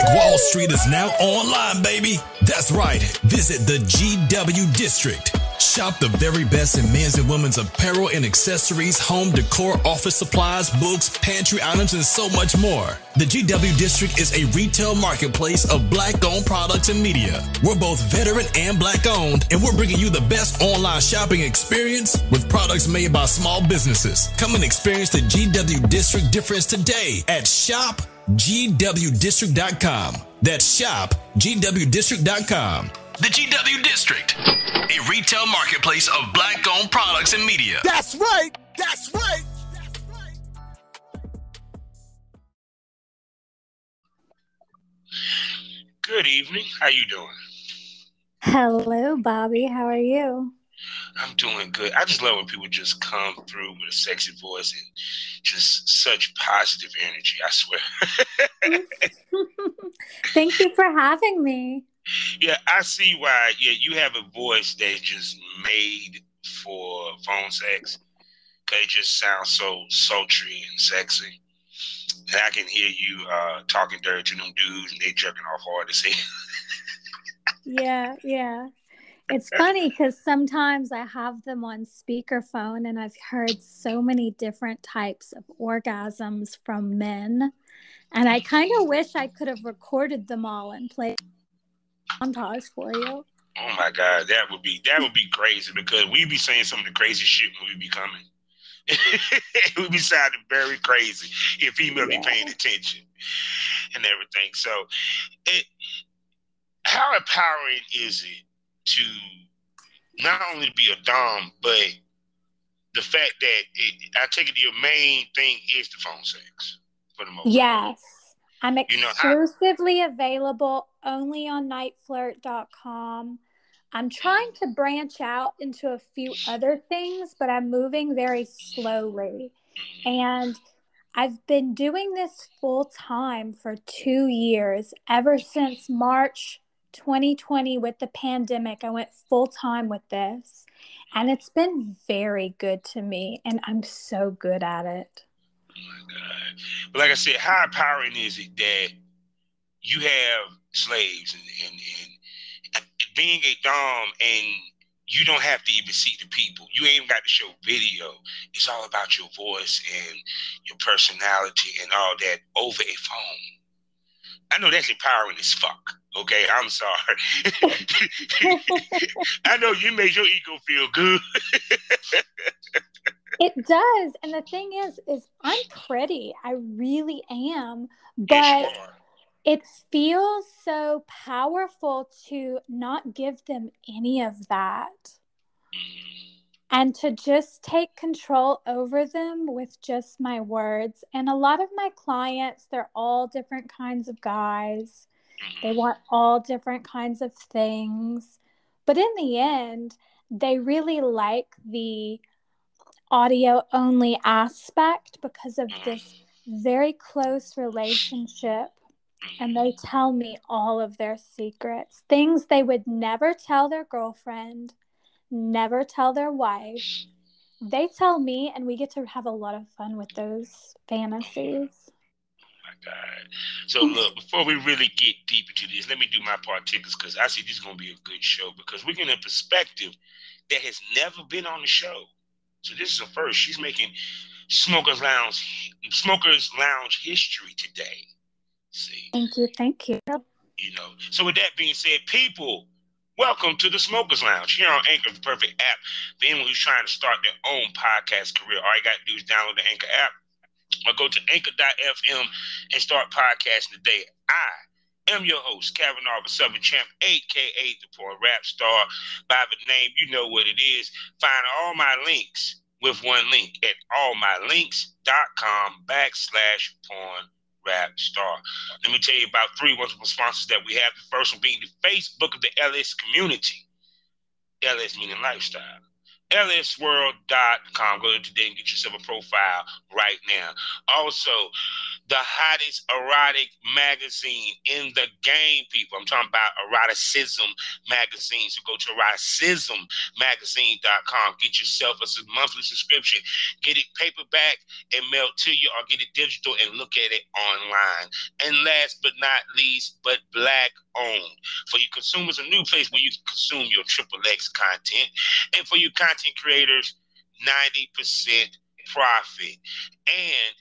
Black Wall Street is now online, baby. That's right. Visit the GW District. Shop the very best in men's and women's apparel and accessories, home decor, office supplies, books, pantry items, and so much more. The GW District is a retail marketplace of Black-owned products and media. We're both veteran and Black-owned, and we're bringing you the best online shopping experience with products made by small businesses. Come and experience the GW District difference today at shopgwdistrict.com. That's shopgwdistrict.com. The GW District, a retail marketplace of Black-owned products and media. That's right. That's right. That's right. Good evening. How you doing? Hello, Bobby. How are you? I'm doing good. I just love when people just come through with a sexy voice and just such positive energy. I swear. Thank you for having me. Yeah, I see why. Yeah, you have a voice that's just made for phone sex. Cause it just sounds so sultry and sexy. And I can hear you talking dirty to them dudes and they jerking off hard to say. Yeah. It's funny because sometimes I have them on speakerphone and I've heard so many different types of orgasms from men. And I kind of wish I could have recorded them all and played montage for you. Oh my God, that would be crazy because we be saying some of the crazy shit when we be coming. We be sounding very crazy if female be paying attention and everything. So, how empowering is it to not only be a dom, but the fact that I take it your main thing is the phone sex for the most part. Yes. I'm exclusively available only on nightflirt.com. I'm trying to branch out into a few other things, but I'm moving very slowly. And I've been doing this full time for 2 years. Ever since March 2020 with the pandemic, I went full time with this. And it's been very good to me. And I'm so good at it. Oh my God. But like I said, how empowering is it that you have slaves and being a dom and you don't have to even see the people. You ain't even got to show video. It's all about your voice and your personality and all that over a phone. I know that's empowering as fuck. Okay, I'm sorry. I know you made your ego feel good. It does. And the thing is I'm pretty. I really am. But Yes, it feels so powerful to not give them any of that. And to just take control over them with just my words. And a lot of my clients, they're all different kinds of guys. They want all different kinds of things. But in the end, they really like the audio only aspect because of this very close relationship. And they tell me all of their secrets, things they would never tell their girlfriend, never tell their wife. They tell me, and we get to have a lot of fun with those fantasies. My God. So look, before we really get deep into this, let me do my part because I see this is going to be a good show because we're getting a perspective that has never been on the show. So this is a first. She's making Smokers Lounge history today. See. Thank you. You know. So with that being said, people, welcome to the Smokers Lounge here on Anchor, the perfect app for anyone who's trying to start their own podcast career. All you got to do is download the Anchor app or go to anchor.fm and start podcasting today. I am your host, Kevin Arbor, Southern Champ, a.k.a. the Porn Rap Star. By the name, you know what it is. Find all my links with one link at allmylinks.com/porn rap star. Let me tell you about 3 wonderful sponsors that we have. The first one being the Facebook of the LS community. LS meaning lifestyle. lsworld.com. Go there today and get yourself a profile right now. Also, the hottest erotic magazine in the game, people. I'm talking about eroticism magazine. So go to eroticismmagazine.com. Get yourself a monthly subscription. Get it paperback and mailed to you, or get it digital and look at it online. And last but not least, but Black owned. For you consumers, a new place where you can consume your Triple X content. And for you content creators, 90% profit. And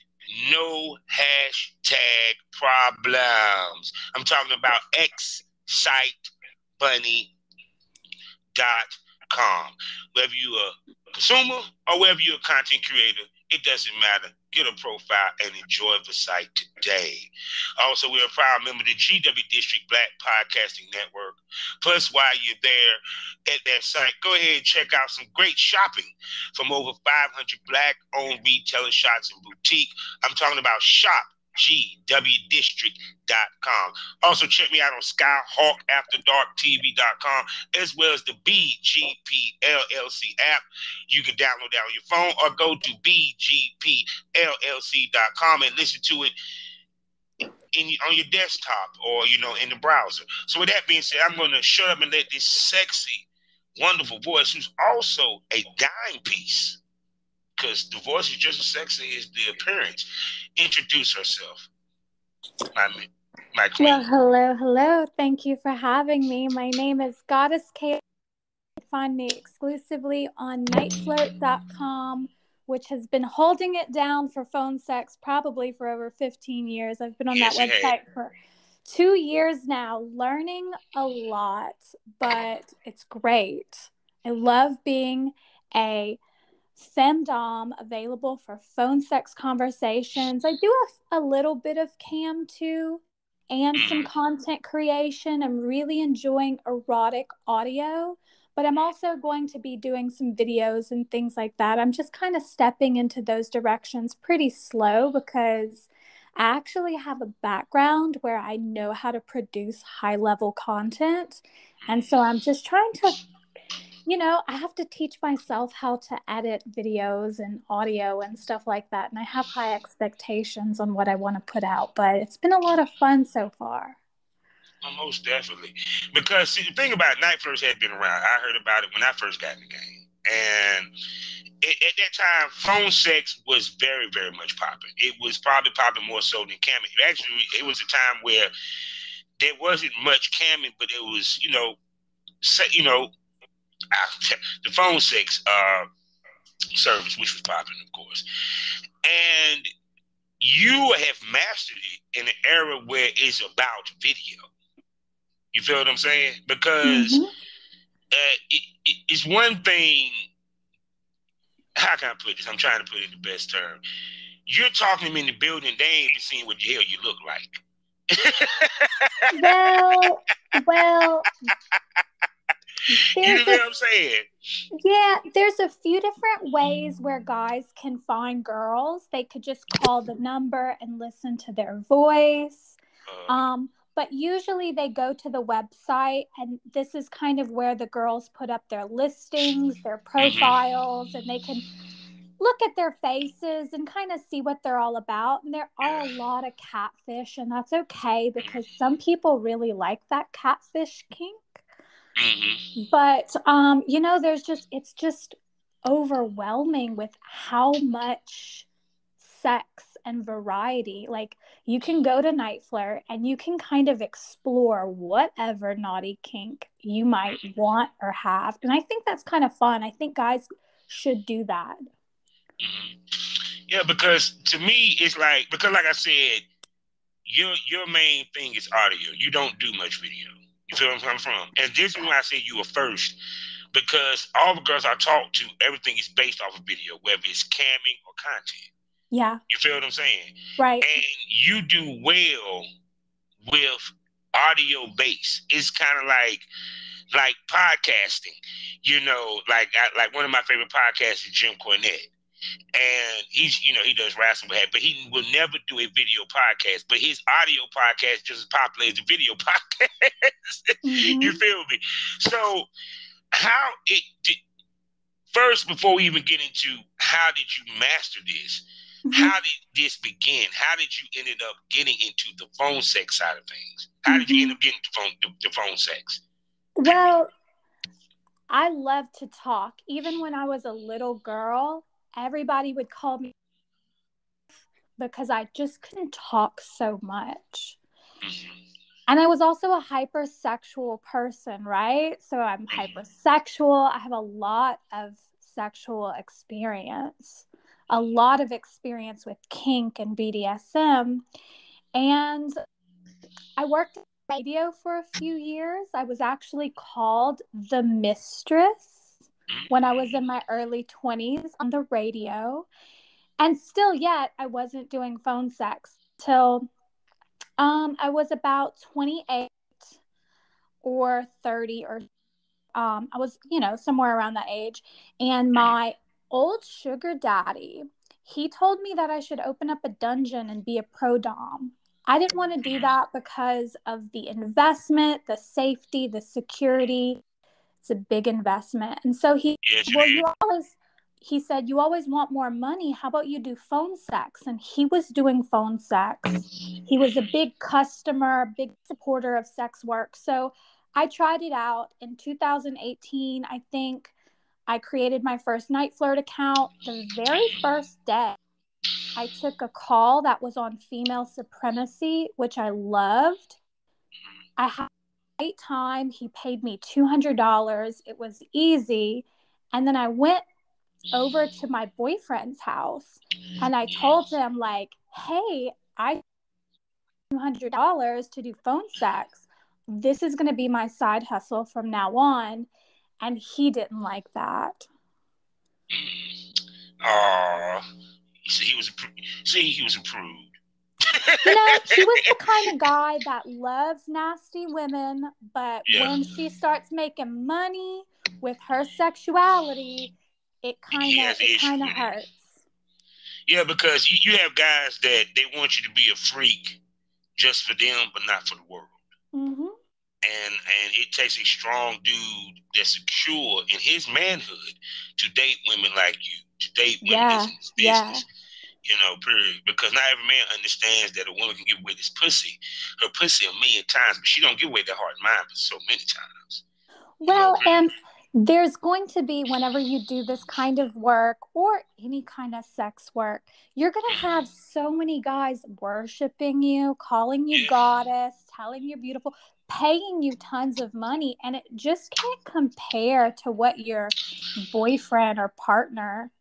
no hashtag problems. I'm talking about xsitebunny.com. Whether you're a consumer or whether you're a content creator, it doesn't matter. Get a profile and enjoy the site today. Also, we're a proud member of the GW District Black Podcasting Network. Plus, while you're there at that site, go ahead and check out some great shopping from over 500 Black-owned retailer shops and boutique. I'm talking about shopgwdistrict.com. Also, check me out on SkyhawkAfterDarkTV.com, as well as the BGP LLC app. You can download that on your phone or go to bgpllc.com and listen to it on your desktop or, in the browser. So with that being said, I'm going to shut up and let this sexy, wonderful voice, who's also a dime piece, because the voice is just as sexy as the appearance, introduce herself. My queen. Well, hello. Thank you for having me. My name is Goddess Kayla. You can find me exclusively on nightflirt.com, which has been holding it down for Phonesex probably for over 15 years. I've been on that website for 2 years now, learning a lot, but it's great. I love being a femdom available for phone sex conversations. I do a little bit of cam too, and some content creation. I'm really enjoying erotic audio, but I'm also going to be doing some videos and things like that. I'm just kind of stepping into those directions pretty slow because I actually have a background where I know how to produce high-level content. And so I'm just trying to, I have to teach myself how to edit videos and audio and stuff like that. And I have high expectations on what I want to put out, but it's been a lot of fun so far. Oh, most definitely. Because see, the thing about Night Flirts had been around. I heard about it when I first got in the game. And at that time, phone sex was very, very much popping. It was probably popping more so than camming. Actually, it was a time where there wasn't much camming, but it was, the phone sex service, which was popping, of course. And you have mastered it in an era where it's about video. You feel what I'm saying? Because it's one thing. How can I put this? I'm trying to put it in the best term. You're talking to them in the building, they ain't even seeing what the hell you look like. Well, you know what I'm saying? Yeah, there's a few different ways where guys can find girls. They could just call the number and listen to their voice. But usually they go to the website, and this is kind of where the girls put up their listings, their profiles, and they can look at their faces and kind of see what they're all about. And there are a lot of catfish, and that's okay because some people really like that catfish kink. But, it's just overwhelming with how much sex and variety. Like, you can go to Night Flirt and you can kind of explore whatever naughty kink you might want or have. And I think that's kind of fun. I think guys should do that. Yeah, because to me, it's like I said, your main thing is audio. You don't do much video. You feel where I'm coming from? And this is when I say you were first, because all the girls I talk to, everything is based off of video, whether it's camming or content. Yeah. You feel what I'm saying? Right. And you do well with audio base. It's kind of like podcasting. Like one of my favorite podcasts is Jim Cornette. And he does wrestling, but he will never do a video podcast. But his audio podcast just as popular as the video podcast. You feel me? So first, before we even get into how did you master this, How did this begin? How did you ended up getting into the phone sex side of things? How did you end up getting the phone sex? Well, I love to talk. Even when I was a little girl, everybody would call me because I just couldn't talk so much. And I was also a hypersexual person, right? So I'm hypersexual. I have a lot of sexual experience, a lot of experience with kink and BDSM. And I worked in radio for a few years. I was actually called the mistress when I was in my early 20s on the radio. And still yet, I wasn't doing phone sex till I was about 28 or 30 or I was, somewhere around that age. And my old sugar daddy, he told me that I should open up a dungeon and be a pro dom. I didn't want to do that because of the investment, the safety, the security. It's a big investment. And so he said, you always want more money. How about you do phone sex? And he was doing phone sex. He was a big customer, a big supporter of sex work. So I tried it out in 2018. I think I created my first Night Flirt account. The very first day, I took a call that was on female supremacy, which I loved. I had a great time. He paid me $200. It was easy. And then I went over to my boyfriend's house and I told him, like, hey, I $200 to do phone sex. This is going to be my side hustle from now on. And he didn't like that. He was a prude. He was the kind of guy that loves nasty women, but when she starts making money with her sexuality, it kind of hurts. Yeah, because you have guys that they want you to be a freak just for them, but not for the world. Mm-hmm. And it takes a strong dude that's secure in his manhood to date women like you, to date women that's in this business. Period. Because not every man understands that a woman can give away her pussy a million times, but she don't give away their heart and mind so many times. Well, and there's going to be, whenever you do this kind of work or any kind of sex work, you're going to have so many guys worshiping you, calling you goddess, telling you beautiful, paying you tons of money. And it just can't compare to what your boyfriend or partner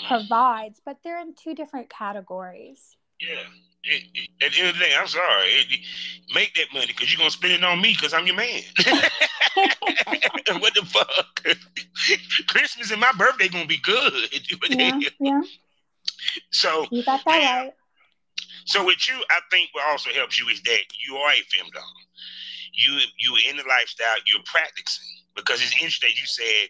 provides. But they're in two different categories. Yeah. At the end of the day, I'm sorry. Make that money because you're going to spend it on me because I'm your man. What the fuck? Christmas and my birthday going to be good. Yeah. So, you got that right. So with you, I think what also helps you is that you are a femdom. You in the lifestyle, you're practicing. Because it's interesting you said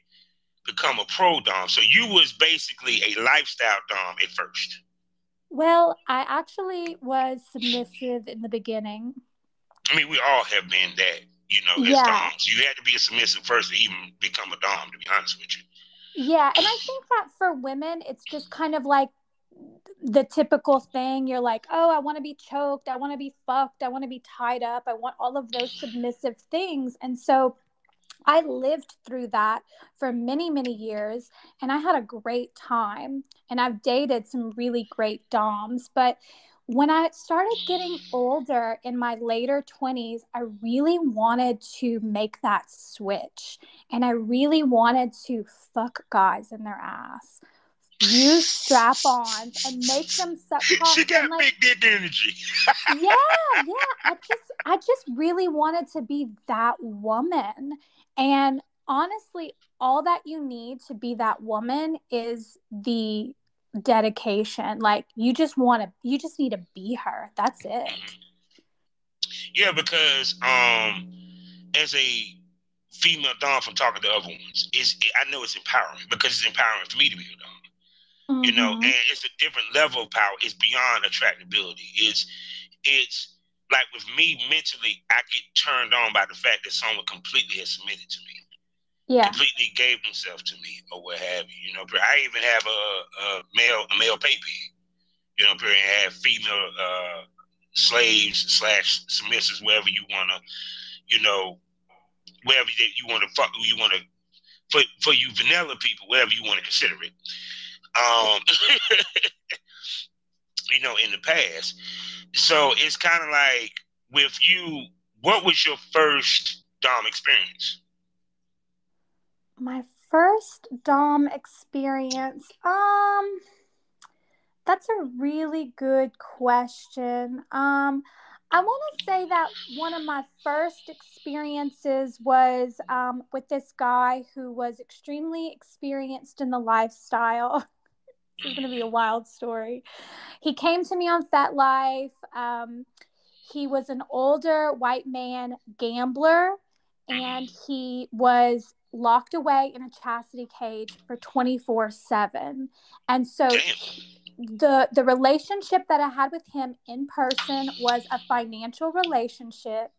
become a pro dom. So you was basically a lifestyle dom at first. Well, I actually was submissive in the beginning. I mean, we all have been that, as doms. You had to be a submissive first to even become a dom, to be honest with you. Yeah, and I think that for women, it's just kind of like the typical thing. You're like, oh, I want to be choked. I want to be fucked. I want to be tied up. I want all of those submissive things. And so I lived through that for many, many years, and I had a great time, and I've dated some really great doms. But when I started getting older in my later 20s, I really wanted to make that switch, and I really wanted to fuck guys in their ass, use strap-ons, and make them suck cock. She got big dick energy. Yeah. I just really wanted to be that woman. And honestly, all that you need to be that woman is the dedication. Like, you just need to be her. That's it. Yeah, because as a female dom, from talking to other ones, I know it's empowering because it's empowering for me to be a dom. And it's a different level of power. It's beyond attractability. It's like with me mentally, I get turned on by the fact that someone completely has submitted to me. Yeah. Completely gave themselves to me or what have you. I even have a male pay pig. You know, have female slaves / submissives, wherever you wanna, you know, wherever you want to fuck, you want to for you vanilla people, whatever you want to consider it. You know, in the past. So it's kind of like with you, what was your first Dom experience? My first Dom experience, that's a really good question. I want to say that one of my first experiences was with this guy who was extremely experienced in the lifestyle. This is going to be a wild story. He came to me on FetLife. He was an older white man gambler, and he was locked away in a chastity cage for 24/7. And so the relationship that I had with him in person was a financial relationship,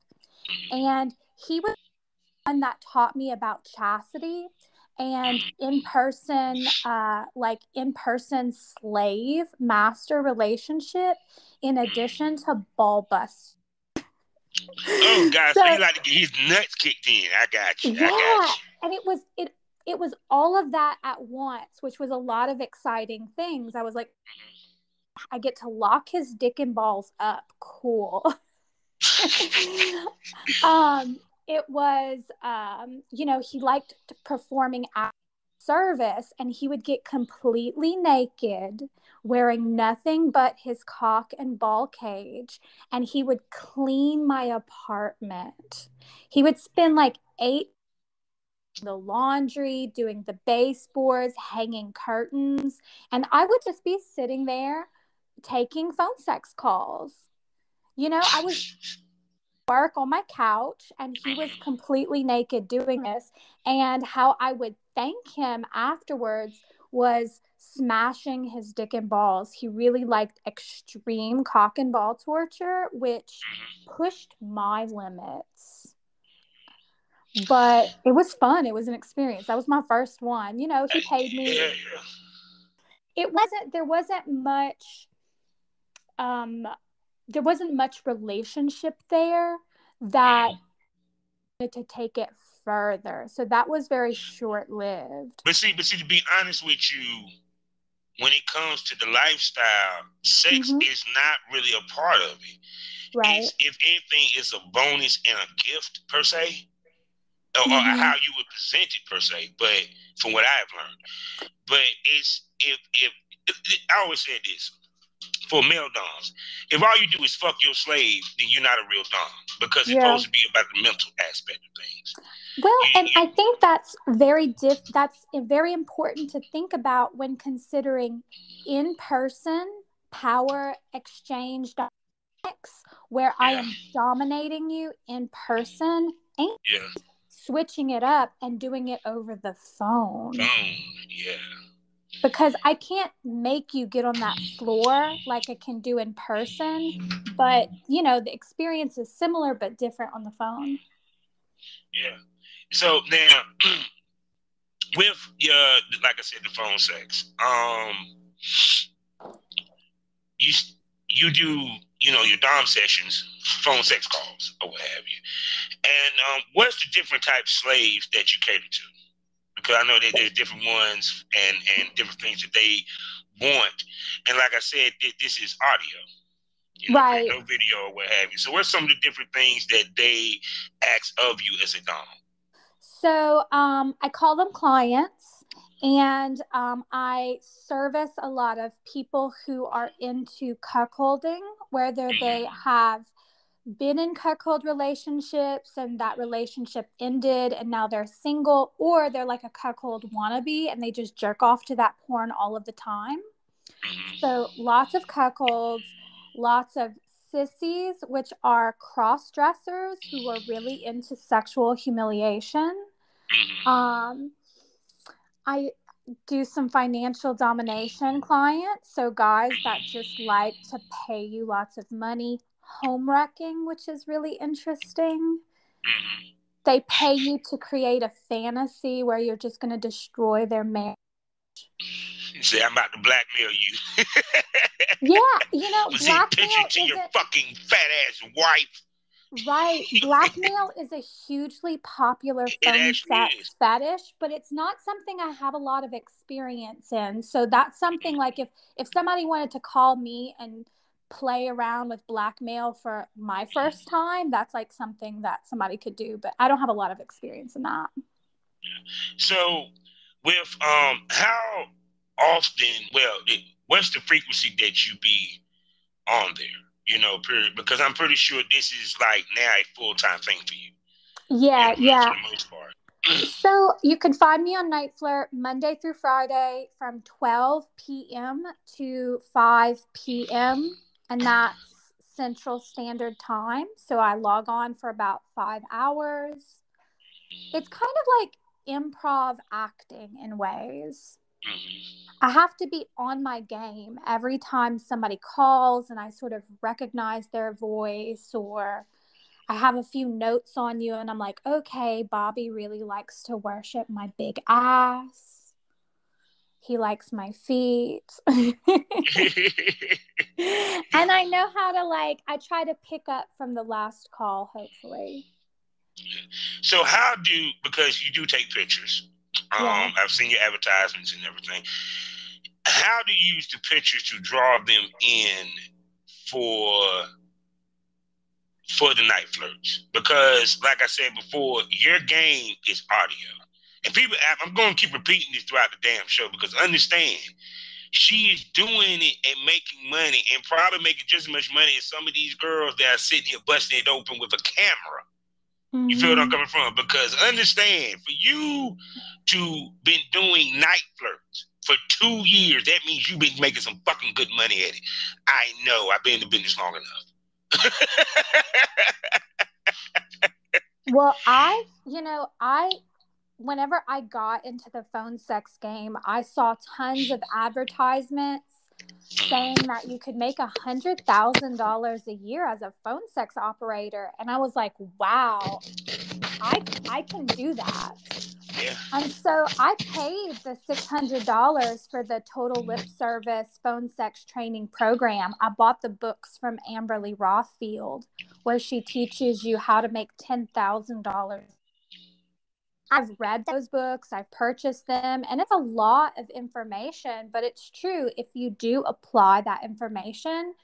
and he was one that taught me about chastity and in person slave master relationship, in addition to ball bust. Oh God, so So he like to get his nuts kicked in. I got you. I yeah, got you. and it was all of that at once, which was a lot of exciting things. I was like, I get to lock his dick and balls up. Cool. It was, he liked performing at service, and he would get completely naked, wearing nothing but his cock and ball cage, and he would clean my apartment. He would spend like 8 the laundry, doing the baseboards, hanging curtains, and I would just be sitting there taking phone sex calls. I was work on my couch, and he was completely naked doing this, and how I would thank him afterwards was smashing his dick and balls. He really liked extreme cock and ball torture, which pushed my limits. But it was fun. It was an experience. That was my first one. He paid me. Yeah. There wasn't much relationship there that to take it further. So that was very short lived. But see, to be honest with you, when it comes to the lifestyle, sex is not really a part of it. Right. If anything, it's a bonus and a gift per se, or how you would present it per se. But from what I've learned, but it's if I always said this for male doms, if all you do is fuck your slave, then you're not a real dom, because it's supposed to be about the mental aspect of things. Well, I think that's very important to think about when considering in-person power exchange dynamics, where I am dominating you in person and switching it up and doing it over the phone. Because I can't make you get on that floor like I can do in person, but the experience is similar but different on the phone. Yeah. So now, with your, like I said, the phone sex, you do, your dom sessions, phone sex calls, or what have you. And what's the different type slaves that you cater to? Because I know that there's different ones and different things that they want. And like I said, this is audio. Right. No video or what have you. So what's some of the different things that they ask of you as a dom? So I call them clients, and I service a lot of people who are into cuckolding, whether they have been in cuckold relationships and that relationship ended and now they're single, or they're like a cuckold wannabe and they just jerk off to that porn all of the time. So lots of cuckolds, lots of sissies, which are cross-dressers who are really into sexual humiliation. I do some financial domination clients, so guys that just like to pay you lots of money. Home wrecking, which is really interesting. They pay you to create a fantasy where you're just going to destroy their marriage. Say, I'm about to blackmail you. Yeah, Was he blackmail picture to your fucking fat ass wife? Right. Blackmail is a hugely popular It phone actually sex is. fetish, but it's not something I have a lot of experience in. So that's something like if somebody wanted to call me and play around with blackmail for my first time, that's like something that somebody could do, but I don't have a lot of experience in that. So, with how often? Well, what's the frequency that you be on there? Period. Because I'm pretty sure this is like now a full-time thing for you. Yeah, yeah. For the most part. So you can find me on Night Flirt Monday through Friday from 12 p.m. to 5 p.m. And that's Central Standard Time. So I log on for about 5 hours. It's kind of like improv acting in ways. I have to be on my game every time somebody calls and I sort of recognize their voice, or I have a few notes on you and I'm like, okay, Bobby really likes to worship my big ass. He likes my feet. And I know how to I try to pick up from the last call, hopefully. So because you do take pictures. Yes. I've seen your advertisements and everything. How do you use the pictures to draw them in for the night flirts? Because, like I said before, your game is audio. And I'm going to keep repeating this throughout the damn show because understand, she is doing it and making money and probably making just as much money as some of these girls that are sitting here busting it open with a camera. Mm-hmm. You feel what I'm coming from? Because understand, for you to been doing night flirts for 2 years, that means you've been making some fucking good money at it. I know. I've been in the business long enough. Well, whenever I got into the phone sex game, I saw tons of advertisements saying that you could make $100,000 a year as a phone sex operator. And I was like, wow, I can do that. Yeah. And so I paid the $600 for the Total Lip Service phone sex training program. I bought the books from Amberly Rothfield, where she teaches you how to make $10,000. I've read those books, I've purchased them, and it's a lot of information, but it's true. If you do apply that information,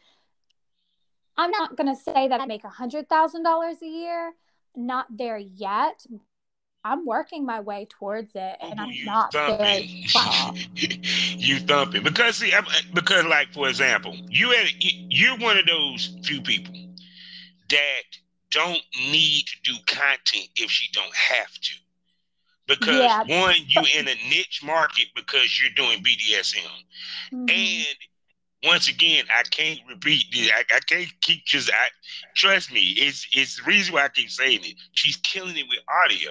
I'm not going to say that I make $100,000 a year. Not there yet. I'm working my way towards it, and I'm not very far. You thumping because like, for example, you're one of those few people that don't need to do content if she don't have to. Because one, you in a niche market because you're doing BDSM. Mm-hmm. And once again, I can't repeat this. I can't keep trust me, it's the reason why I keep saying it. She's killing it with audio.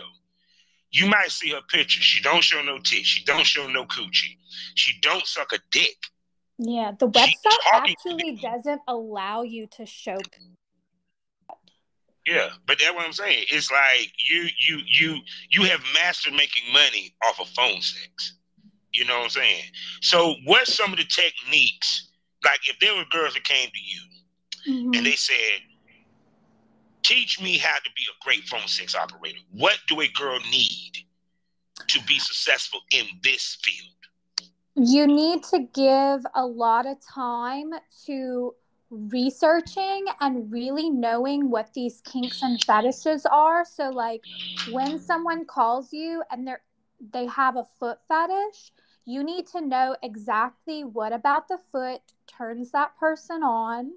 You might see her picture. She don't show no tits. She don't show no coochie. She don't suck a dick. Yeah, the website actually doesn't allow you to show. Yeah, but that's what I'm saying. It's like you have mastered making money off of phone sex. You know what I'm saying? So what's some of the techniques? Like if there were girls that came to you mm-hmm. and they said, teach me how to be a great phone sex operator. What do a girl need to be successful in this field? You need to give a lot of time to researching and really knowing what these kinks and fetishes are. So like when someone calls you and they have a foot fetish, you need to know exactly what about the foot turns that person on.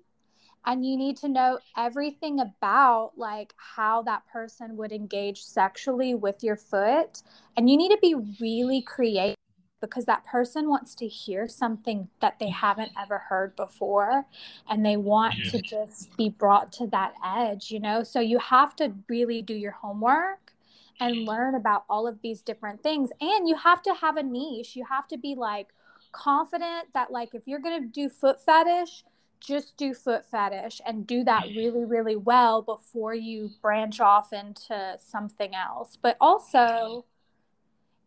And you need to know everything about like how that person would engage sexually with your foot. And you need to be really creative because that person wants to hear something that they haven't ever heard before. And they want to just be brought to that edge, So you have to really do your homework and learn about all of these different things. And you have to have a niche. You have to be like confident that like if you're going to do foot fetish, just do foot fetish and do that really, really well before you branch off into something else. But also,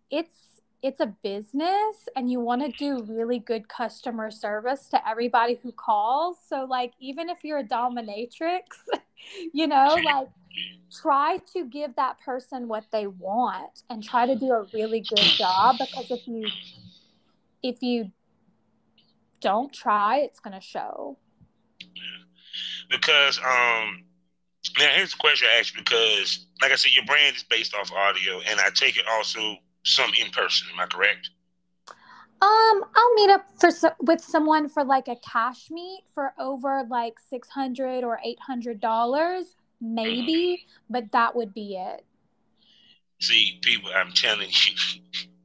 it's it's a business and you want to do really good customer service to everybody who calls. So like, even if you're a dominatrix, like try to give that person what they want and try to do a really good job, because if you don't try, it's going to show. Because now here's the question I asked you, because like I said, your brand is based off audio, and I take it also some in person. Am I correct? I'll meet up with someone for like a cash meet for over like $600 or $800, maybe, but that would be it. See, people, I'm telling you,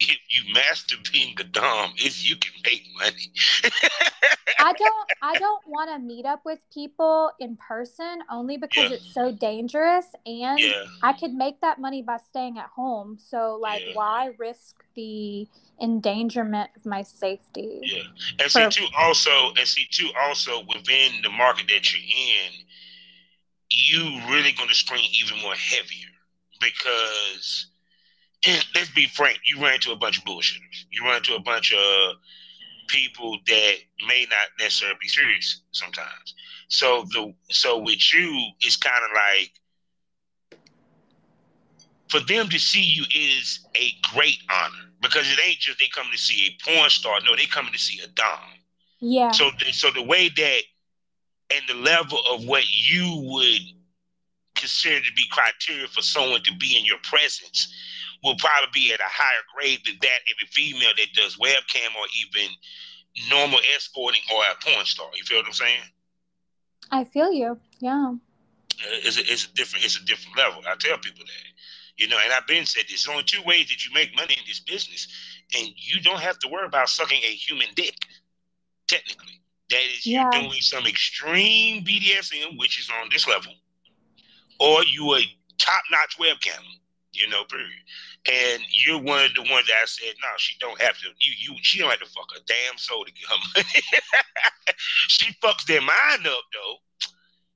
if you master being a dom, you can make money. I don't want to meet up with people in person, only because it's so dangerous, and I could make that money by staying at home. So like, why risk the endangerment of my safety? Yeah. And see too also within the market that you're in, you really going to screen even more heavier, because let's be frank, you run into a bunch of bullshitters. You run into a bunch of people that may not necessarily be serious sometimes. So with you, it's kind of like, for them to see you is a great honor, because it ain't just they come to see a porn star. No, they coming to see a dom. Yeah. So the way that and the level of what you would consider to be criteria for someone to be in your presence will probably be at a higher grade than that of a female that does webcam or even normal escorting or a porn star. You feel what I'm saying? I feel you. Yeah. It's a different level. I tell people that, and I've been said there's only two ways that you make money in this business, and you don't have to worry about sucking a human dick. Technically, that is you doing some extreme BDSM, which is on this level, or you a top-notch webcam, period. And you're one of the ones that I said, no, she don't have to. She don't have to fuck a damn soul to get her money. She fucks their mind up, though.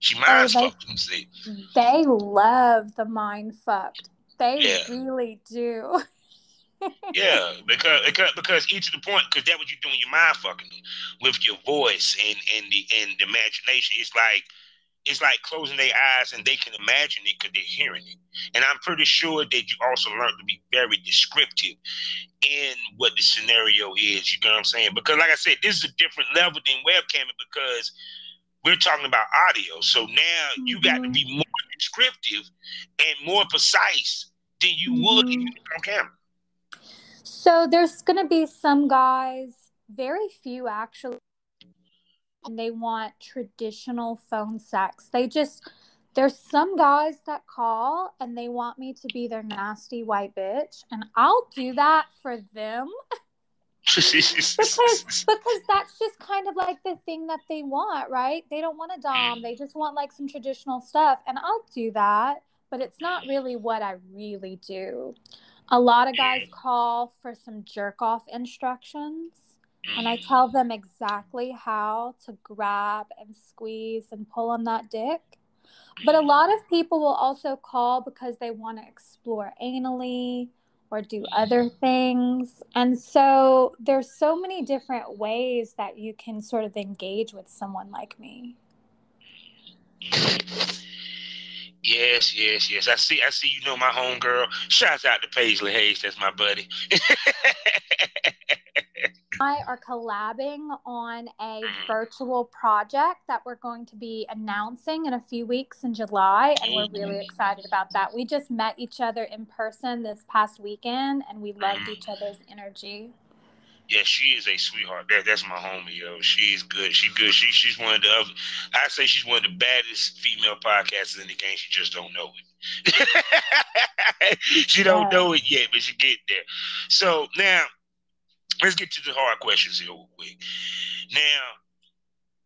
She mind fucked them. See, they love the mind fucked. They really do. Yeah, because each of the point, because that's what you're doing, you're mind fucking them with your voice and the imagination. It's like closing their eyes and they can imagine it because they're hearing it. And I'm pretty sure that you also learned to be very descriptive in what the scenario is. You know what I'm saying? Because like I said, this is a different level than webcamming, because we're talking about audio. So now you got to be more descriptive and more precise than you would if you were on camera. So there's going to be some guys, very few actually, and they want traditional phone sex. There's some guys that call and they want me to be their nasty white bitch, and I'll do that for them. because that's just kind of like the thing that they want, right? They don't want a dom. They just want like some traditional stuff, and I'll do that, but it's not really what I really do. A lot of guys call for some jerk off instructions, and I tell them exactly how to grab and squeeze and pull on that dick. But a lot of people will also call because they want to explore anally or do other things. And so there's so many different ways that you can sort of engage with someone like me. Yes. I see my homegirl. Shouts out to Paisley Hayes, that's my buddy. I are collabing on a virtual project that we're going to be announcing in a few weeks in July, and we're really excited about that. We just met each other in person this past weekend, and we loved each other's energy. Yeah, she is a sweetheart. That's my homie, yo. She's good. She's good. She's one of the other. I say she's one of the baddest female podcasters in the game. She just don't know it. She don't know it yet, but she get there. So now, let's get to the hard questions here real quick. Now,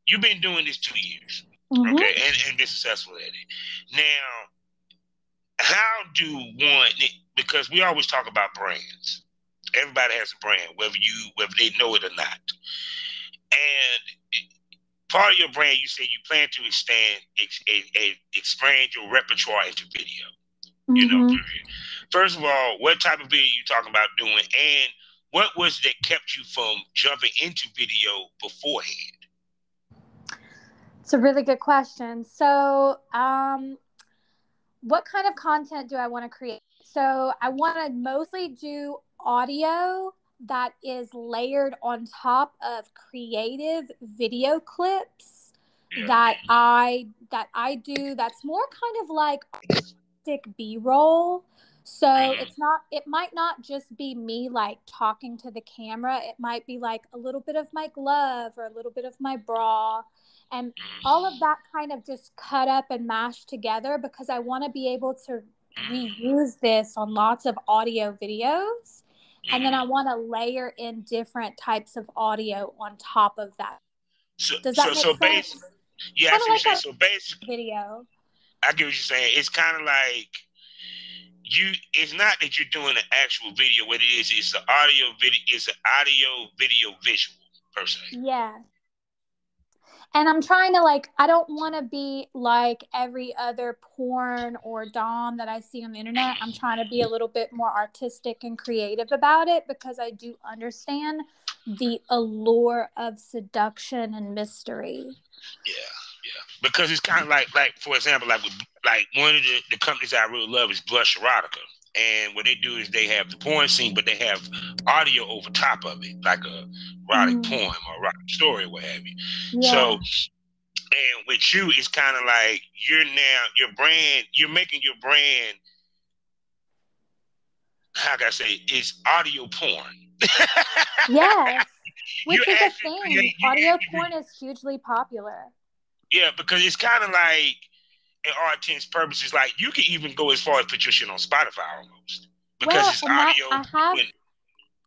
you've been doing this 2 years, okay, and been successful at it. Now, how do one? Because we always talk about brands. Everybody has a brand, whether they know it or not. And part of your brand, you say you plan to expand your repertoire into video. Period. First of all, what type of video are you talking about doing, and what was that kept you from jumping into video beforehand? It's a really good question. So, what kind of content do I want to create? So I want to mostly do audio that is layered on top of creative video clips that I do. That's more kind of like B-roll. So it might not just be me like talking to the camera. It might be like a little bit of my glove or a little bit of my bra, and all of that kind of just cut up and mashed together, because I want to be able to reuse this on lots of audio videos. And then I want to layer in different types of audio on top of that. Does that make sense? Yeah, I see what you're saying. So basically, video. I get what you're saying. It's kind of like it's not that you're doing an actual video. What it is, it's an audio video. It's an audio video visual per se. Yeah. And I'm trying to I don't want to be like every other porn or dom that I see on the internet. I'm trying to be a little bit more artistic and creative about it, because I do understand the allure of seduction and mystery. Yeah. Because it's kind of like for example, like one of the companies I really love is Blush Erotica. And what they do is they have the porn scene, but they have audio over top of it, like a erotic poem or erotic story or what have you. Yeah. So, and with you, it's kind of like you're making your brand, how can I say, is audio porn. Yes. Which is a thing. Audio porn is hugely popular. Yeah, because it's kind of like, in all intents and purposes, like you can even go as far as put your shit on Spotify almost, because it's audio.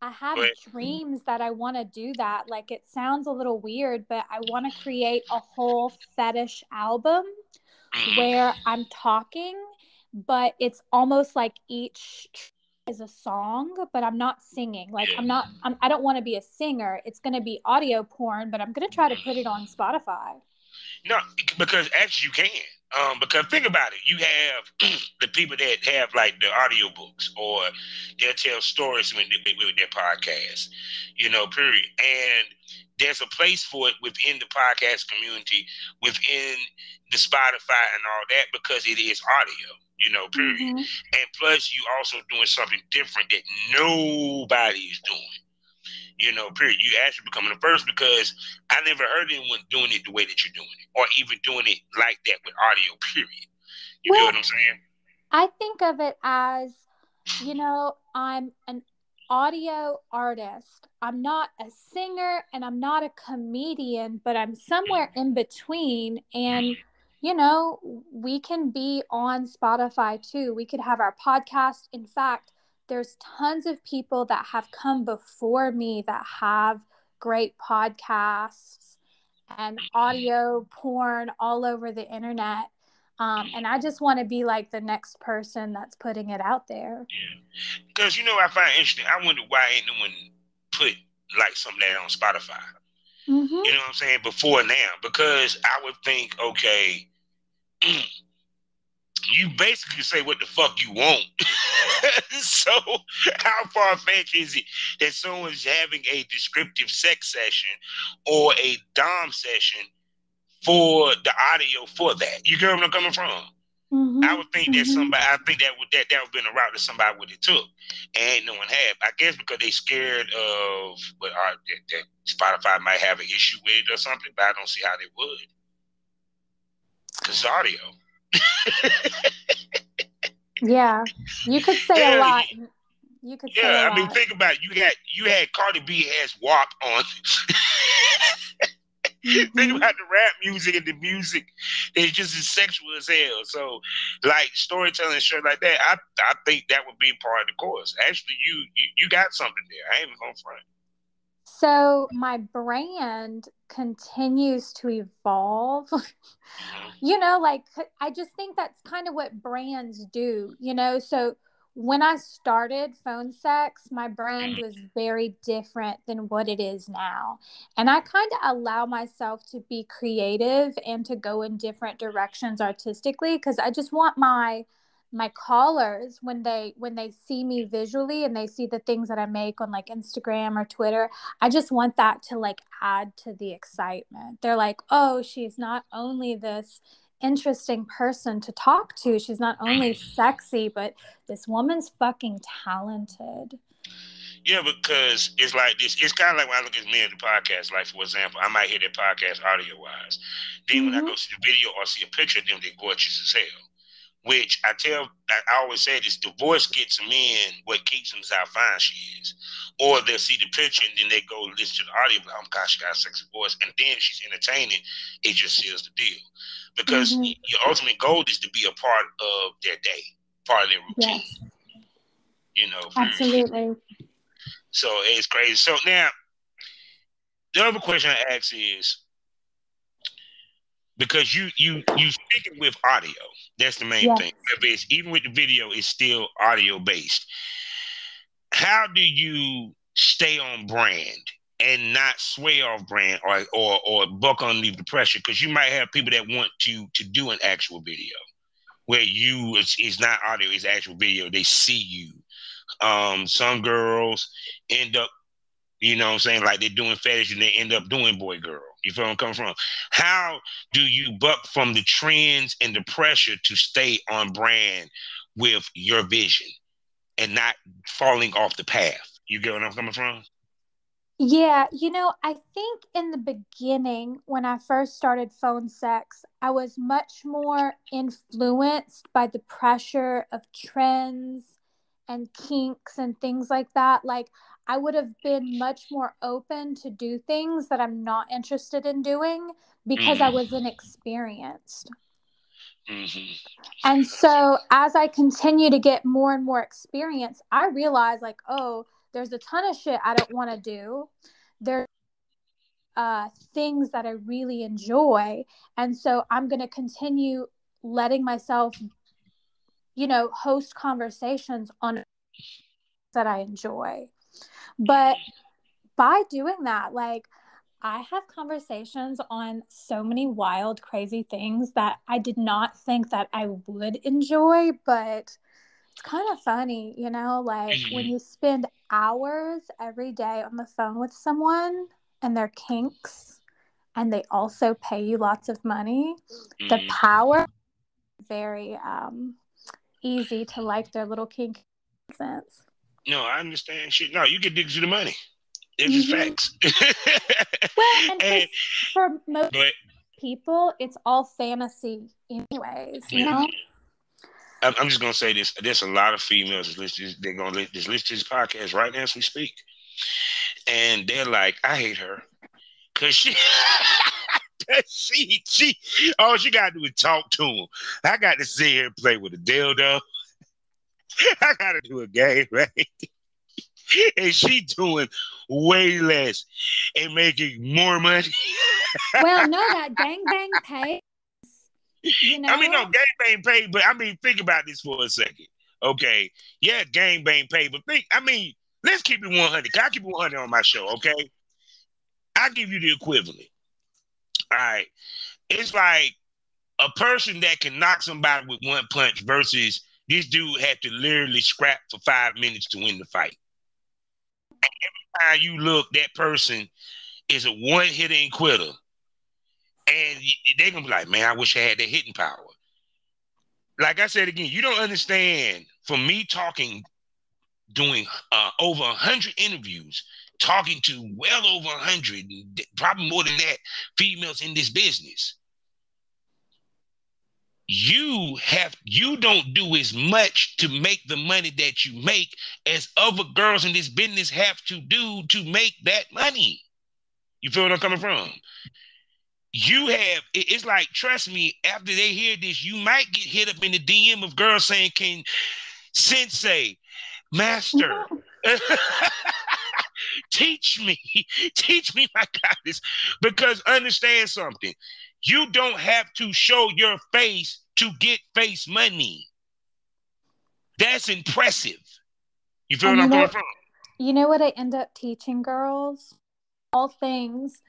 I have dreams that I want to do that. Like, it sounds a little weird, but I want to create a whole fetish album where I'm talking, but it's almost like each is a song, but I'm not singing. Like, I don't want to be a singer. It's going to be audio porn, but I'm going to try to put it on Spotify. No, because actually you can. Because think about it, you have the people that have like the audiobooks, or they'll tell stories with their podcast, period. And there's a place for it within the podcast community, within the Spotify and all that, because it is audio, period. And plus you also doing something different that nobody is doing. Period. You actually becoming the first, because I never heard anyone doing it the way that you're doing it, or even doing it like that with audio, period. You get what I'm saying? I think of it as, I'm an audio artist. I'm not a singer and I'm not a comedian, but I'm somewhere in between. And, we can be on Spotify too. We could have our podcast. In fact, there's tons of people that have come before me that have great podcasts and audio porn all over the internet. And I just want to be like the next person that's putting it out there. Yeah. Because, I find it interesting. I wonder why ain't no one put like some of that on Spotify. You know what I'm saying? Before now. Because I would think, okay, you basically say what the fuck you want. So how far-fetched is it that someone's having a descriptive sex session or a dom session for the audio for that? You get where I'm coming from? I would think that I think that would have been a route that somebody would have took, and no one had. I guess because they scared of that Spotify might have an issue with it or something, but I don't see how they would. Because audio. Yeah, you could say a lot. You could say a lot. I mean, think about it. You had Cardi B has WAP on. Think about the rap music and the music. It's just as sexual as hell. So, like storytelling and shit like that, I think that would be part of the course. Actually, you got something there. I ain't even gonna front. So my brand continues to evolve. I just think that's kind of what brands do, So when I started Phonesex, my brand was very different than what it is now. And I kind of allow myself to be creative and to go in different directions artistically, because I just want my my callers, when they see me visually and they see the things that I make on like Instagram or Twitter, I just want that to like add to the excitement. They're like, oh, she's not only this interesting person to talk to, she's not only sexy, but this woman's fucking talented. Yeah, because it's like this. It's kind of like when I look at me in the podcast. Like, for example, I might hear their podcast audio-wise. Then when I go see the video or see a picture of them, they're gorgeous as hell. Which I always say this, the voice gets them in. What keeps them is how fine she is. Or they'll see the picture and then they go listen to the audio. Like, oh gosh, she got a sexy voice. And then she's entertaining. It just seals the deal. Because your ultimate goal is to be a part of their day, part of their routine. Yes. You know? Absolutely. So it's crazy. So now, the other question I ask is, because you sticking with audio, that's the main thing. It's, even with the video, it's still audio based. How do you stay on brand and not sway off brand or buck underneath the pressure? Because you might have people that want to do an actual video where it's not audio, it's actual video. They see you. Some girls end up, you know what I'm saying, like they're doing fetish and they end up doing boy girl. You feel where I'm coming from? How do you buck from the trends and the pressure to stay on brand with your vision and not falling off the path? You get where I'm coming from? Yeah, I think in the beginning, when I first started Phonesex, I was much more influenced by the pressure of trends and kinks and things like that. Like, I would have been much more open to do things that I'm not interested in doing because I was inexperienced. And so as I continue to get more and more experience, I realize like, oh, there's a ton of shit I don't want to do. There's things that I really enjoy. And so I'm going to continue letting myself, host conversations on that I enjoy. But by doing that, like, I have conversations on so many wild, crazy things that I did not think that I would enjoy, but it's kind of funny, like when you spend hours every day on the phone with someone and their kinks and they also pay you lots of money, the power very easy to like their little kink sense. No, I understand shit. No, you get dig to the money. It's just facts. Well, and for most people, it's all fantasy anyways, I'm just going to say this. There's a lot of females they're going to listen to this podcast right now as we speak. And they're like, I hate her. Because she all she got to do is talk to him. I got to sit here and play with a dildo. I got to do a game, right? And she doing way less and making more money. Well, no, that gangbang pay. I mean, no, gangbang pay, but I mean, think about this for a second. Okay. Yeah, gangbang pay, but let's keep it 100. I keep it 100 on my show, okay? I'll give you the equivalent. All right. It's like a person that can knock somebody with one punch versus this dude had to literally scrap for 5 minutes to win the fight. And every time you look, that person is a one-hitter and quitter. And they're going to be like, man, I wish I had that hitting power. Like I said again, you don't understand. For me doing over 100 interviews, talking to well over 100, probably more than that, females in this business. You don't do as much to make the money that you make as other girls in this business have to do to make that money. You feel what I'm coming from? It's like, trust me, after they hear this, you might get hit up in the DM of girls saying, can Sensei, Master, teach me, my goddess. Because understand something. You don't have to show your face to get face money. That's impressive. You feel what I'm coming from? You know what I end up teaching girls? All things.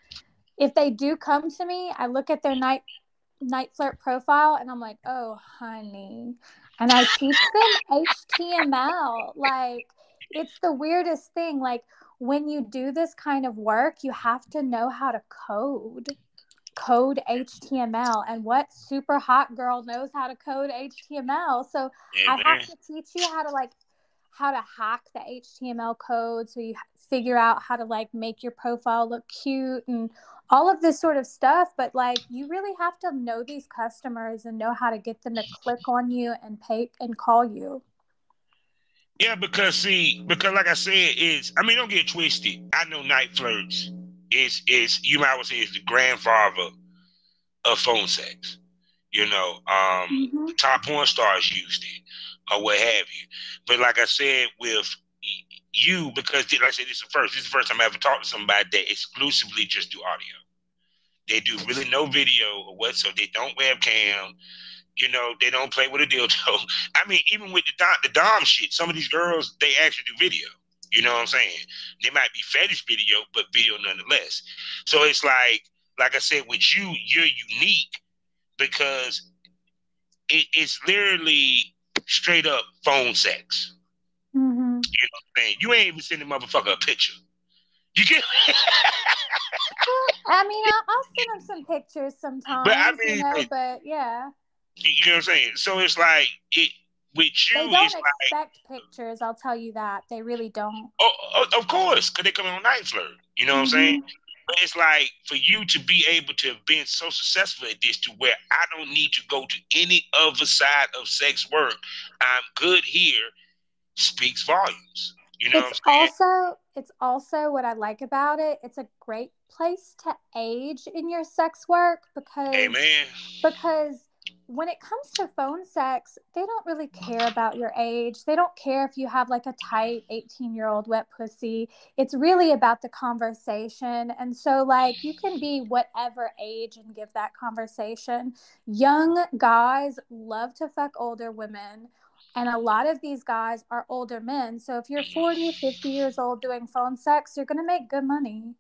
If they do come to me, I look at their night flirt profile and I'm like, oh, honey, And I teach them HTML. Like, it's the weirdest thing. Like, when you do this kind of work, you have to know how to code HTML. And what super hot girl knows how to code HTML? So I have to teach you how to hack the HTML code, so you figure out how to like make your profile look cute and all of this sort of stuff. But like, you really have to know these customers and know how to get them to click on you and pay and call you. Yeah, because like I said, don't get it twisted. I know Night Flirts is you might well say is the grandfather of phone sex. Top porn stars used it or what have you. But like I said, with you, because like I said, this is the first time I ever talked to somebody that exclusively just do audio. They do really no video or what, so they don't webcam. They don't play with a dildo. I mean, even with the Dom shit, some of these girls, they actually do video. You know what I'm saying? They might be fetish video, but video nonetheless. So it's like I said, with you, you're unique because it's literally straight up phone sex. Mm-hmm. You know what I'm saying? You ain't even sending a motherfucker a picture. You get I mean, I'll send them some pictures sometimes, but I mean, but yeah. You know what I'm saying? So it's like with you, they don't it's expect pictures. I'll tell you that they really don't. Of course, because they come on Night Flirt. You know what I'm saying? But it's like for you to be able to have been so successful at this, to where I don't need to go to any other side of sex work. I'm good here. Speaks volumes. You know what I'm saying? It's also what I like about it. It's a great place to age in your sex work because when it comes to phone sex, they don't really care about your age. They don't care if you have like a tight 18-year-old wet pussy. It's really about the conversation. And so like, you can be whatever age and give that conversation. Young guys love to fuck older women. And a lot of these guys are older men. So if you're 40, 50 years old doing phone sex, you're going to make good money.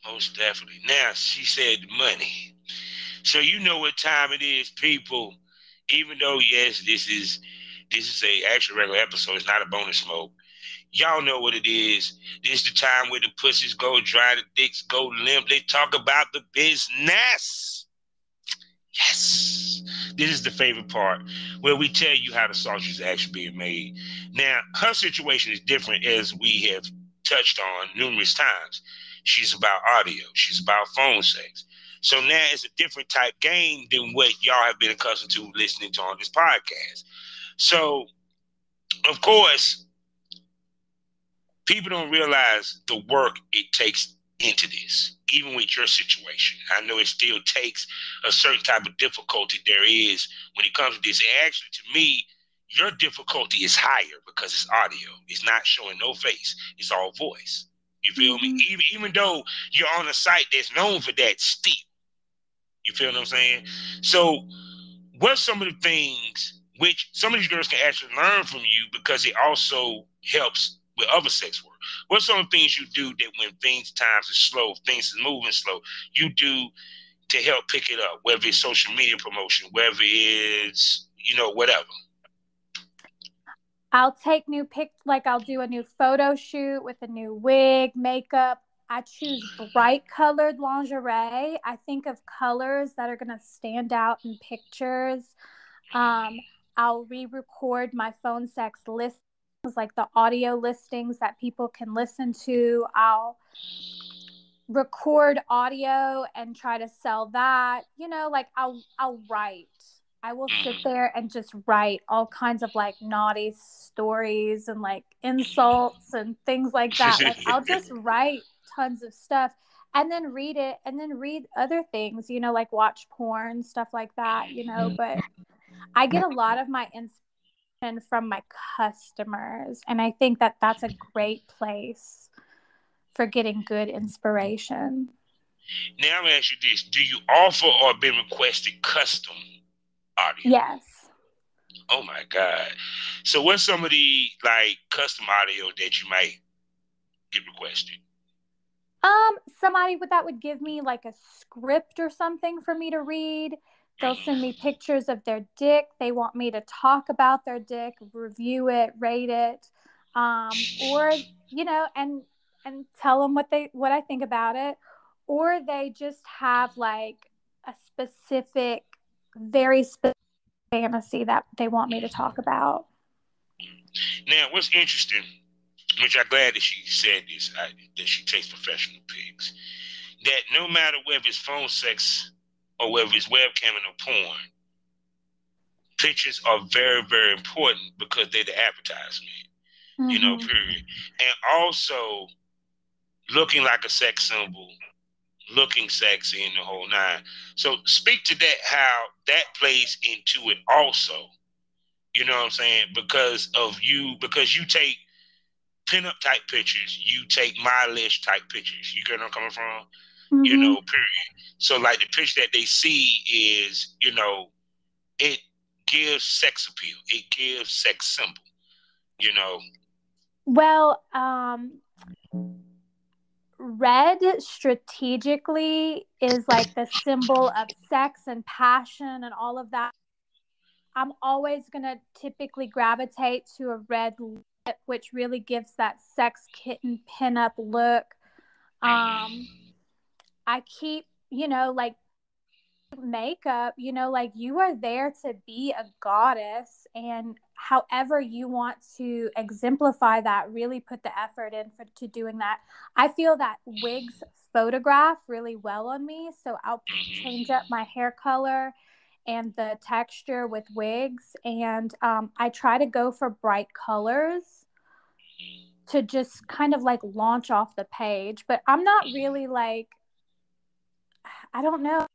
Most definitely. Now, she said money. So you know what time it is, people. Even though, yes, this is a actual regular episode. It's not a bonus smoke. Y'all know what it is. This is the time where the pussies go dry, the dicks go limp. They talk about the business. Yes. This is the favorite part where we tell you how the sausage is actually being made. Now, her situation is different, as we have touched on numerous times. She's about audio. She's about phone sex. So now it's a different type game than what y'all have been accustomed to listening to on this podcast. So, of course, people don't realize the work it takes into this, even with your situation. I know it still takes a certain type of difficulty there is when it comes to this. And actually, to me, your difficulty is higher because it's audio. It's not showing no face. It's all voice. You feel me? Even though you're on a site that's known for that still. You feel what I'm saying? So what's some of the things which some of these girls can actually learn from you, because it also helps with other sex work? What's some of the things you do that when times are slow, things are moving slow, you do to help pick it up, whether it's social media promotion, whether it's, whatever? I'll take I'll do a new photo shoot with a new wig, makeup. I choose bright colored lingerie. I think of colors that are going to stand out in pictures. I'll re-record my phone sex listings, like the audio listings that people can listen to. I'll record audio and try to sell that. I'll write. I will sit there and just write all kinds of like naughty stories and like insults and things like that. Like, I'll just write tons of stuff and then read it and then read other things, like watch porn, stuff like that, but I get a lot of my inspiration from my customers. And I think that that's a great place for getting good inspiration. Now I'm going to ask you this. Do you offer or been requested custom audio? Yes. Oh my God. So what's some of the like custom audio that you might get requested? Somebody that would give me like a script or something for me to read. They'll send me pictures of their dick. They want me to talk about their dick, review it, rate it, or and tell them what I think about it. Or they just have like a specific, very specific fantasy that they want me to talk about. Now, what's interesting, which I'm glad that she said this, that she takes professional pics, that no matter whether it's phone sex or whether it's webcamming or porn, pictures are very, very important because they're the advertisement, period. And also looking like a sex symbol, looking sexy in the whole nine. So speak to that, how that plays into it also. You know what I'm saying? Because you take pinup type pictures, you take mileage type pictures. You get where I'm coming from? Period. So like the picture that they see is, it gives sex appeal. It gives sex symbol, Well, red strategically is like the symbol of sex and passion and all of that. I'm always going to typically gravitate to a red lip, which really gives that sex kitten pinup look. I keep, like makeup, like you are there to be a goddess, and however you want to exemplify that, really put the effort in to doing that. I feel that wigs photograph really well on me, so I'll change up my hair color and the texture with wigs, and I try to go for bright colors to just kind of like launch off the page. But I'm not really like, I don't know,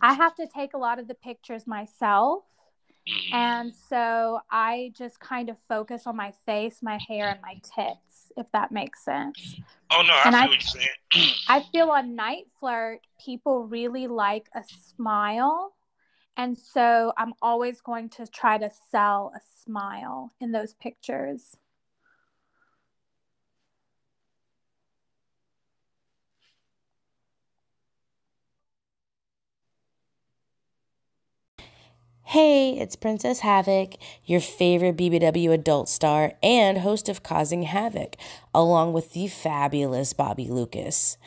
I have to take a lot of the pictures myself, and so I just kind of focus on my face, my hair, and my tits, if that makes sense. Oh no, I feel what you're saying. I feel on Night Flirt, people really like a smile, and so I'm always going to try to sell a smile in those pictures. Hey, it's Princess Havoc, your favorite BBW adult star and host of Causing Havoc, along with the fabulous Bobby Lucas,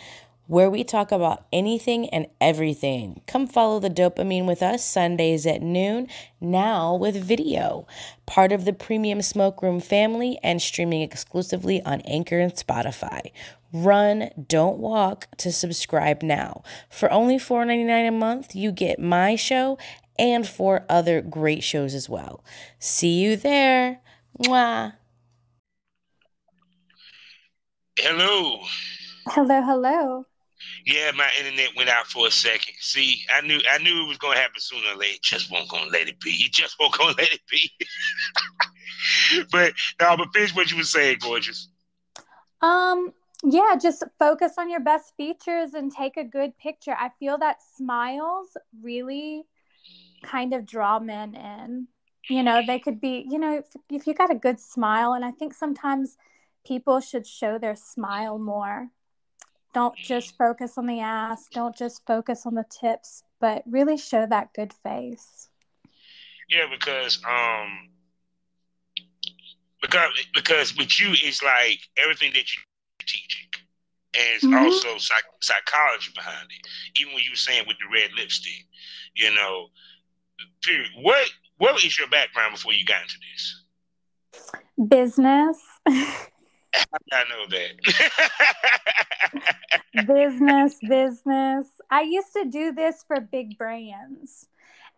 where we talk about anything and everything. Come follow the dopamine with us Sundays at noon, now with video. Part of the Premium Smoke Room family and streaming exclusively on Anchor and Spotify. Run, don't walk to subscribe now. For only $4.99 a month, you get my show and 4 other great shows as well. See you there. Mwah. Hello. Hello. Yeah, my internet went out for a second. See, I knew it was gonna happen sooner or later. Just won't gonna let it be. You just won't gonna let it be. But finish what you were saying, gorgeous. Yeah, just focus on your best features and take a good picture. I feel that smiles really kind of draw men in. They could be, if you got a good smile, and I think sometimes people should show their smile more. Don't just focus on the ass, don't just focus on the tips, but really show that good face. Yeah, because with you, it's like everything that you strategic, and it's also psychology behind it. Even when you were saying with the red lipstick, period. What is your background before you got into this? Business. I know that. Business. I used to do this for big brands.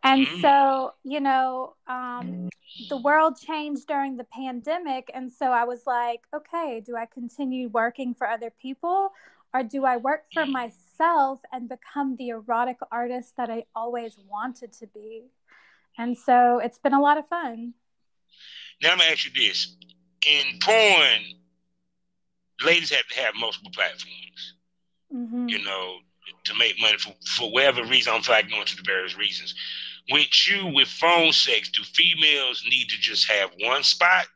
And so, the world changed during the pandemic. And so I was like, okay, do I continue working for other people, or do I work for myself and become the erotic artist that I always wanted to be? And so it's been a lot of fun. Now I'm going to ask you this. In porn, ladies have to have multiple platforms, to make money for whatever reason. I'm like going to the various reasons. With phone sex, do females need to just have one spot,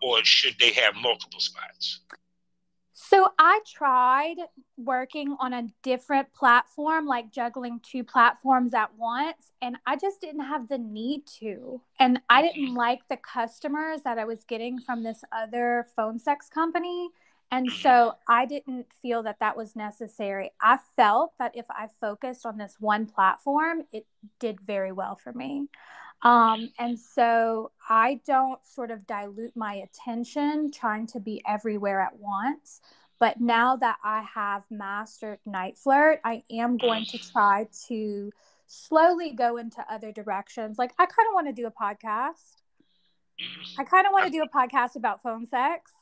or should they have multiple spots? So I tried working on a different platform, like juggling two platforms at once, and I just didn't have the need to. And I didn't like the customers that I was getting from this other phone sex company. And so I didn't feel that that was necessary. I felt that if I focused on this one platform, it did very well for me. And so I don't sort of dilute my attention trying to be everywhere at once. But now that I have mastered Night Flirt, I am going to try to slowly go into other directions. Like, I kind of want to do a podcast. I kind of want to do a podcast about phone sex.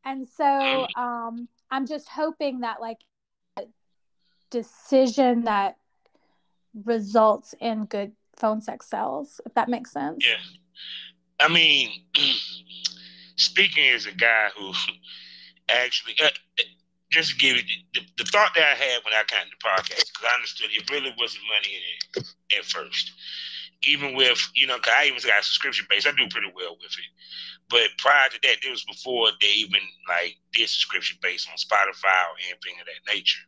And so I'm just hoping that, like, a decision that results in good phone sex sales, if that makes sense. Yeah. I mean, speaking as a guy who actually, just to give you the thought that I had when I got into the podcast, because I understood it really wasn't money in it at first. Even with, because I even got a subscription base, I do pretty well with it. But prior to that, this was before they even like did subscription based on Spotify or anything of that nature.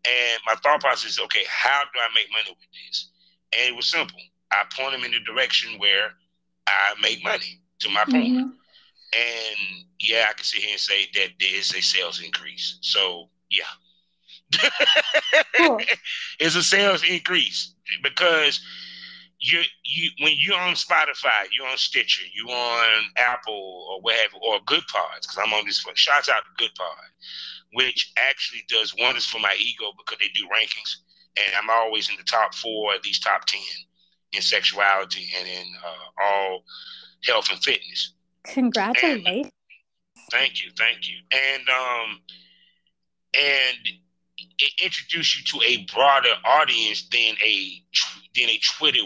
And my thought process is, okay, how do I make money with this? And it was simple. I point them in the direction where I make money, to my point. And yeah, I can sit here and say that there is a sales increase. So yeah, cool. It's a sales increase because you when you're on Spotify, you're on Stitcher, you're on Apple or whatever, or Good Pods, because I'm on this one. Shouts out to Good Pod, which actually does wonders for my ego because they do rankings, and I'm always in the top 4, at least top 10 in sexuality and in all health and fitness. Congratulations! And, thank you, and it introduced you to a broader audience than a Twitter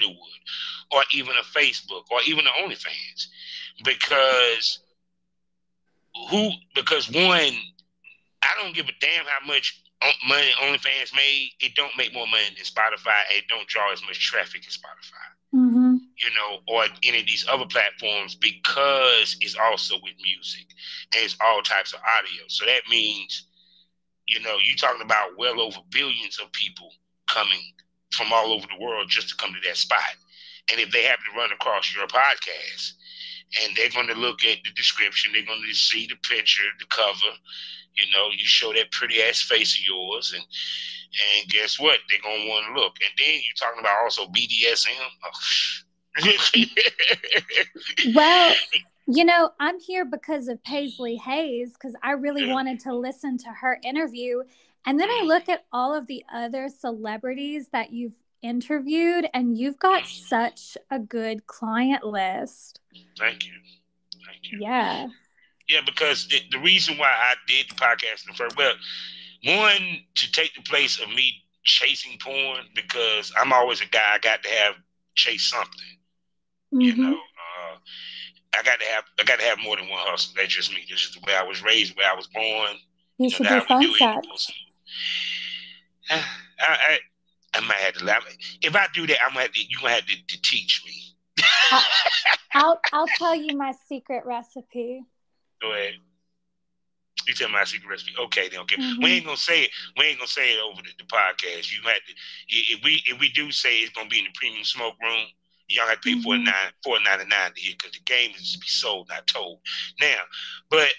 would, or even a Facebook, or even the OnlyFans, because one, I don't give a damn how much money OnlyFans made. It don't make more money than Spotify. It don't draw as much traffic as Spotify. Or any of these other platforms, because it's also with music and it's all types of audio. So that means, you're talking about well over billions of people coming from all over the world just to come to that spot. And if they happen to run across your podcast, and they're going to look at the description, they're going to see the picture, the cover, you show that pretty ass face of yours, and guess what? They're going to want to look. And then you're talking about also BDSM. Well, I'm here because of Paisley Hayes, because I really wanted to listen to her interview. And then I look at all of the other celebrities that you've interviewed, and you've got such a good client list. Thank you. Yeah. Yeah, because the reason why I did the podcast in the first, well, one, to take the place of me chasing porn, because I'm always a guy, I got to chase something. I got to have more than one hustle. That's just me. This is the way I was raised, where I was born. You should do phone sex. I might have to laugh. If I do that, you're gonna have to teach me. I'll tell you my secret recipe. Go ahead. You tell my secret recipe. Okay, then. Okay, we ain't gonna say it. We ain't gonna say it over the podcast. You have to. If we do say it's gonna be in the premium smoke room, y'all have to pay $4.99 to hear, because the game is to be sold, not told. Now, but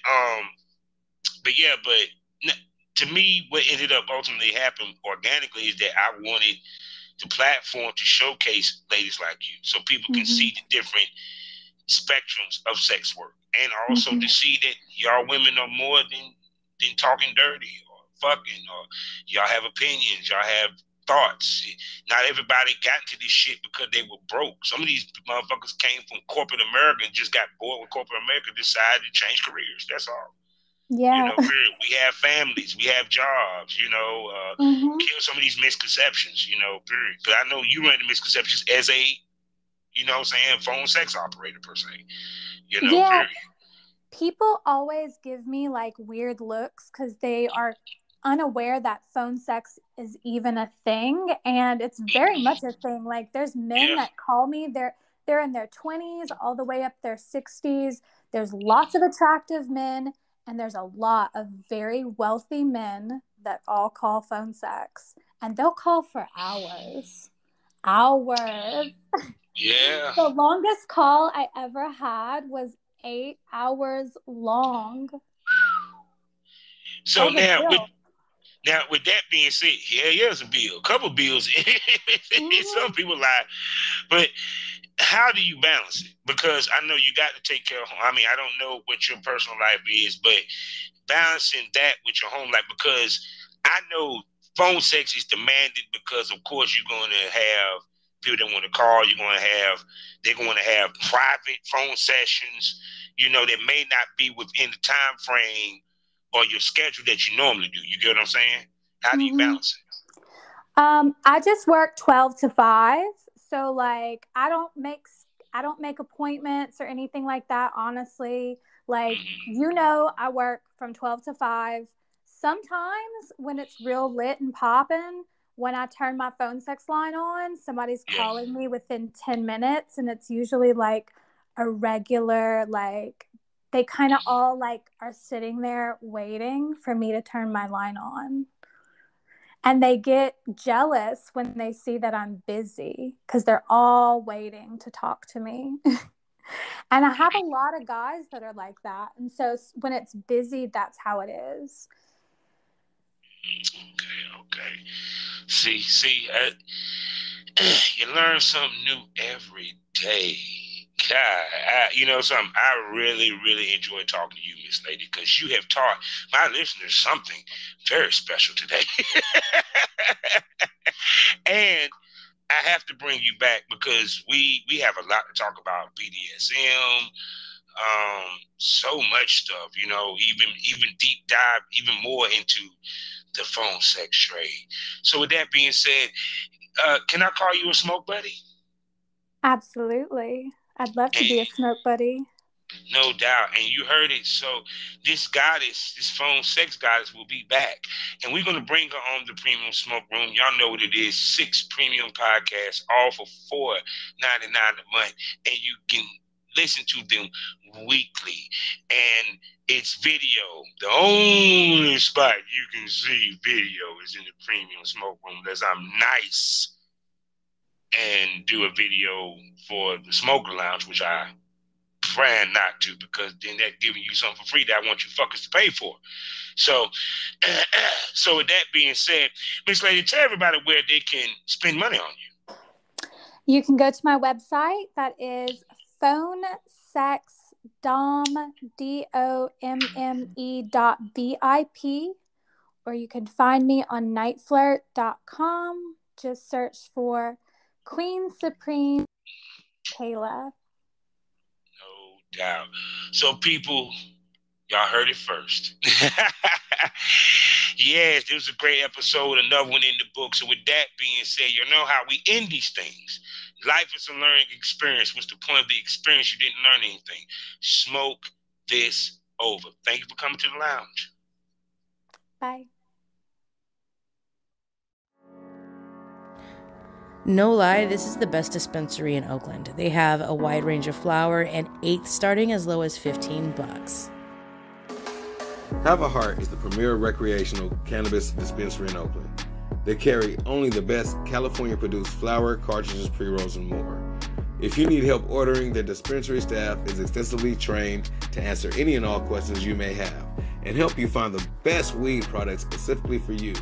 to me, what ended up ultimately happening organically is that I wanted the platform to showcase ladies like you, so people can see the different spectrums of sex work, and also to see that y'all women are more than talking dirty or fucking, or y'all have opinions, y'all have thoughts. Not everybody got into this shit because they were broke. Some of these motherfuckers came from corporate America and just got bored with corporate America, decided to change careers. That's all. Yeah. We have families, we have jobs, kill some of these misconceptions, period. Because I know you run the misconceptions as a, phone sex operator per se, period. People always give me like weird looks because they are unaware that phone sex is even a thing, and it's very much a thing. Like, there's men that call me, they're in their 20s all the way up their 60s. There's lots of attractive men, and there's a lot of very wealthy men that all call phone sex, and they'll call for hours. Yeah. The longest call I ever had was 8 hours long. So now bill. with that being said, here's a bill. A couple bills. Some people lie. But how do you balance it? Because I know you got to take care of home. I mean, I don't know what your personal life is, but balancing that with your home life, because I know phone sex is demanded because, of course, you're going to have people that want to call. They're going to have private phone sessions, that may not be within the time frame or your schedule that you normally do. You get what I'm saying? How do you balance it? I just work 12 to 5. So like I don't make appointments or anything like that, honestly. Like, I work from 12 to 5. Sometimes when it's real lit and popping, when I turn my phone sex line on, somebody's calling me within 10 minutes, and it's usually like a regular, like they kind of all like are sitting there waiting for me to turn my line on. And they get jealous when they see that I'm busy because they're all waiting to talk to me. And I have a lot of guys that are like that. And so when it's busy, that's how it is. Okay. See, you learn something new every day. God, something, I really, really enjoy talking to you, Miss Lady, because you have taught my listeners something very special today. And I have to bring you back because we have a lot to talk about. BDSM, so much stuff, even deep dive, even more into the phone sex trade. So with that being said, can I call you a smoke buddy? Absolutely. I'd love to be a smoke buddy. No doubt. And you heard it. So this goddess, this phone sex goddess, will be back. And we're going to bring her on the Premium Smoke Room. Y'all know what it is. 6 premium podcasts, all for $4.99 a month. And you can listen to them weekly. And it's video. The only spot you can see video is in the Premium Smoke Room, unless I'm nice and do a video for the Smoker Lounge, which I trying not to, because then that's giving you something for free that I want you fuckers to pay for. So with that being said, Miss Lady, tell everybody where they can spend money on you. You can go to my website. That is phonesex, DOMME.VIP, or you can find me on nightflirt.com. Just search for Queen Supreme Kayla. No doubt. So people, y'all heard it first. Yes, this was a great episode, another one in the book. So with that being said, you know how we end these things. Life is a learning experience. What's the point of the experience? You didn't learn anything. Smoke this over. Thank you for coming to the lounge. Bye. No lie, this is the best dispensary in Oakland. They have a wide range of flower and 8th starting as low as $15. Have a Heart is the premier recreational cannabis dispensary in Oakland. They carry only the best California-produced flower, cartridges, pre-rolls, and more. If you need help ordering, their dispensary staff is extensively trained to answer any and all questions you may have and help you find the best weed products specifically for you.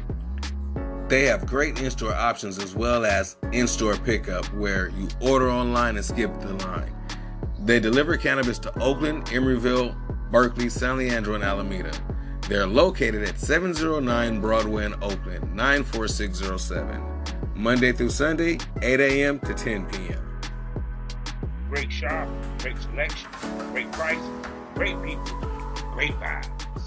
They have great in-store options as well as in-store pickup where you order online and skip the line. They deliver cannabis to Oakland, Emeryville, Berkeley, San Leandro, and Alameda. They're located at 709 Broadway in Oakland, 94607. Monday through Sunday, 8 a.m. to 10 p.m. Great shop, great selection, great prices, great people, great vibes.